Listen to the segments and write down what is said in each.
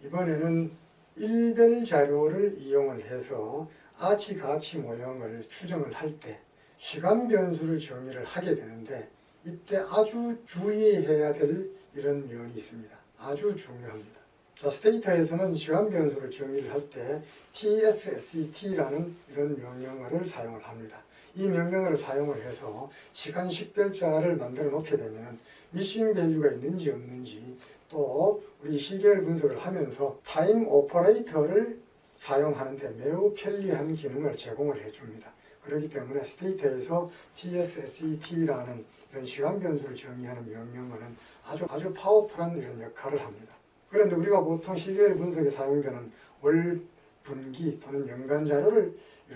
이번에는 일별 자료를 이용을 해서 아치 가치 모형을 추정을 할 때 시간 변수를 정의를 하게 되는데, 이때 아주 주의해야 될 이런 면이 있습니다. 아주 중요합니다. 자, 스테이터에서는 시간 변수를 정의를 할 때 tsset라는 이런 명령어를 사용을 합니다. 이 명령어를 사용을 해서 시간 식별자를 만들어 놓게 되면 미싱 밸류가 있는지 없는지, 또 우리 시계열 분석을 하면서 타임 오퍼레이터를 사용하는데 매우 편리한 기능을 제공을 해줍니다. 그렇기 때문에 스테이터에서 tsset라는 이런 시간 변수를 정의하는 명령어는 아주 파워풀한 이런 역할을 합니다. 그런데 우리가 보통 시계열 분석에 사용되는 월, 분기 또는 연간 자료를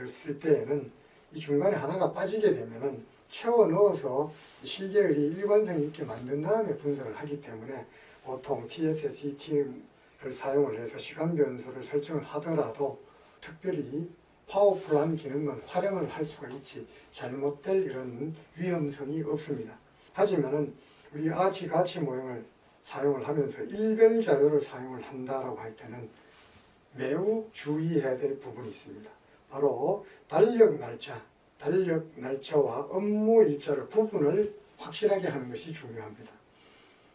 쓸 때에는 이 중간에 하나가 빠지게 되면은 채워 넣어서 시계열이 일관성이 있게 만든 다음에 분석을 하기 때문에 보통 tsset를 사용을 해서 시간 변수를 설정을 하더라도 특별히 파워풀한 기능은 활용을 할 수가 있지 잘못될 이런 위험성이 없습니다. 하지만은 우리 아치 가치 모형을 사용을 하면서 일별 자료를 사용을 한다라고 할 때는 매우 주의해야 될 부분이 있습니다. 바로 달력 날짜와 업무 일자를 구분을 확실하게 하는 것이 중요합니다.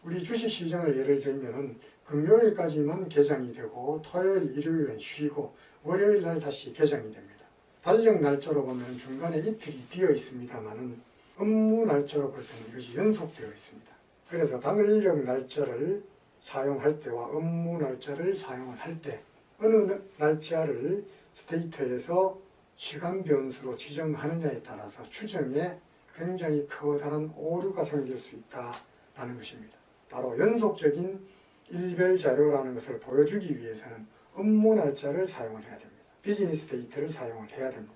우리 주식시장을 예를 들면 금요일까지만 개장이 되고 토요일, 일요일은 쉬고 월요일 날 다시 개장이 됩니다. 달력 날짜로 보면 중간에 이틀이 비어 있습니다만은 업무 날짜로 볼 때는 이것이 연속되어 있습니다. 그래서 달력 날짜를 사용할 때와 업무 날짜를 사용을 할 때 어느 날짜를 스테이터에서 시간 변수로 지정하느냐에 따라서 추정에 굉장히 커다란 오류가 생길 수 있다는 것입니다. 바로 연속적인 일별 자료라는 것을 보여주기 위해서는 업무 날짜를 사용을 해야 됩니다. 비즈니스 데이터를 사용을 해야 됩니다.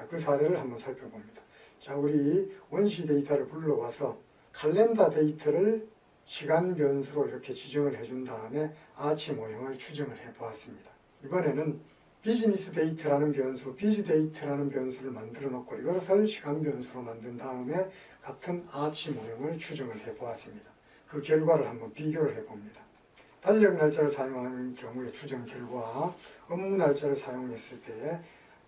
그 사례를 한번 살펴봅니다. 자, 우리 원시 데이터를 불러와서 칼렌더 데이터를 시간 변수로 이렇게 지정을 해준 다음에 아치 모형을 추정을 해 보았습니다. 이번에는 비즈니스 데이터라는 변수, 비즈 데이터라는 변수를 만들어 놓고 이것을 시간 변수로 만든 다음에 같은 아치 모형을 추정을 해 보았습니다. 그 결과를 한번 비교를 해 봅니다. 달력 날짜를 사용하는 경우의 추정 결과, 업무 날짜를 사용했을 때의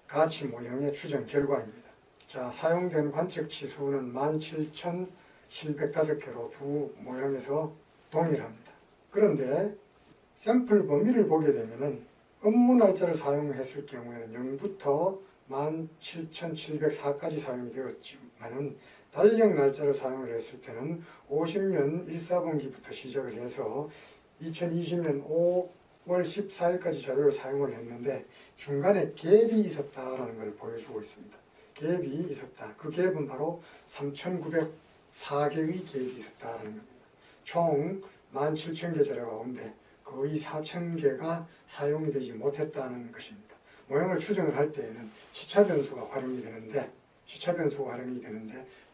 가치 모형의 추정 결과입니다. 자, 사용된 관측 치수는 17,705개로 두 모형에서 동일합니다. 그런데 샘플 범위를 보게 되면은 업무 날짜를 사용했을 경우에는 0부터 17,704까지 사용이 되었지만은 달력 날짜를 사용을 했을 때는 50년 1사분기부터 시작을 해서 2020년 5월 14일까지 자료를 사용을 했는데 중간에 갭이 있었다라는 걸 보여주고 있습니다. 갭이 있었다. 그 갭은 바로 3,904개의 갭이 있었다라는 겁니다. 총 17,000개 자료 가운데 거의 4,000개가 사용이 되지 못했다는 것입니다. 모형을 추정을 할 때에는 시차 변수가 활용이 되는데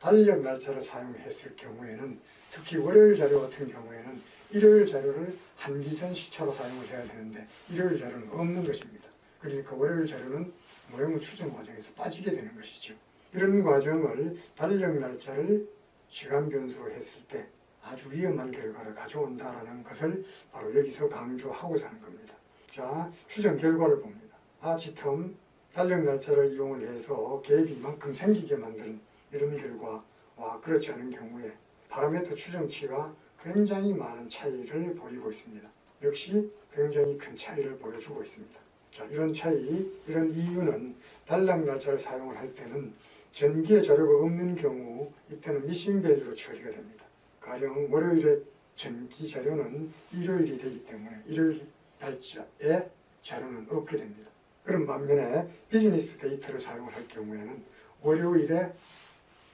달력 날짜를 사용했을 경우에는 특히 월요일 자료 같은 경우에는 일요일 자료를 한기전 시차로 사용을 해야 되는데 일요일 자료는 없는 것입니다. 그러니까 월요일 자료는 모형을 추정 과정에서 빠지게 되는 것이죠. 이런 과정을 달력 날짜를 시간 변수로 했을 때 아주 위험한 결과를 가져온다는 것을 바로 여기서 강조하고자 하는 겁니다. 자, 추정 결과를 봅니다. 아치텀 달력 날짜를 이용을 해서 갭이 이만큼 생기게 만드는 이런 결과와 그렇지 않은 경우에 파라미터 추정치가 굉장히 많은 차이를 보이고 있습니다. 역시 굉장히 큰 차이를 보여주고 있습니다. 자, 이런 이유는 달력 날짜를 사용을 할 때는 전기의 자료가 없는 경우 이때는 미싱 밸류로 처리가 됩니다. 가령 월요일에 전기 자료는 일요일이 되기 때문에 일요일 날짜에 자료는 없게 됩니다. 그런 반면에 비즈니스 데이터를 사용을 할 경우에는 월요일에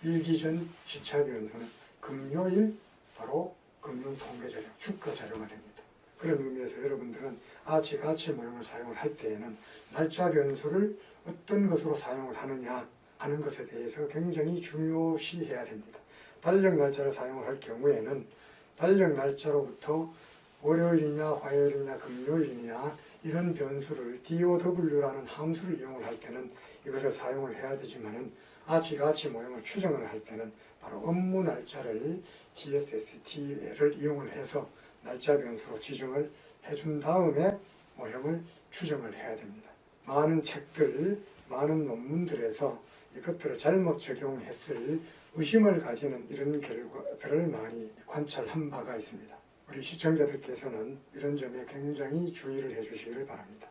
일기전 시차 변수는 금요일 바로 금융통계자료, 주가 자료가 됩니다. 그런 의미에서 여러분들은 아치 가치 모형을 사용을 할 때에는 날짜 변수를 어떤 것으로 사용을 하느냐 하는 것에 대해서 굉장히 중요시해야 됩니다. 달력 날짜를 사용을 할 경우에는 달력 날짜로부터 월요일이냐 화요일이냐 금요일이냐 이런 변수를 DOW라는 함수를 이용을 할 때는 이것을 사용을 해야 되지만은 아치 가치 모형을 추정을 할 때는 바로 업무 날짜를 TSST를 이용을 해서 날짜 변수로 지정을 해준 다음에 모형을 추정을 해야 됩니다. 많은 책들, 많은 논문들에서 이것들을 잘못 적용했을 의심을 가지는 이런 결과들을 많이 관찰한 바가 있습니다. 우리 시청자들께서는 이런 점에 굉장히 주의를 해주시기를 바랍니다.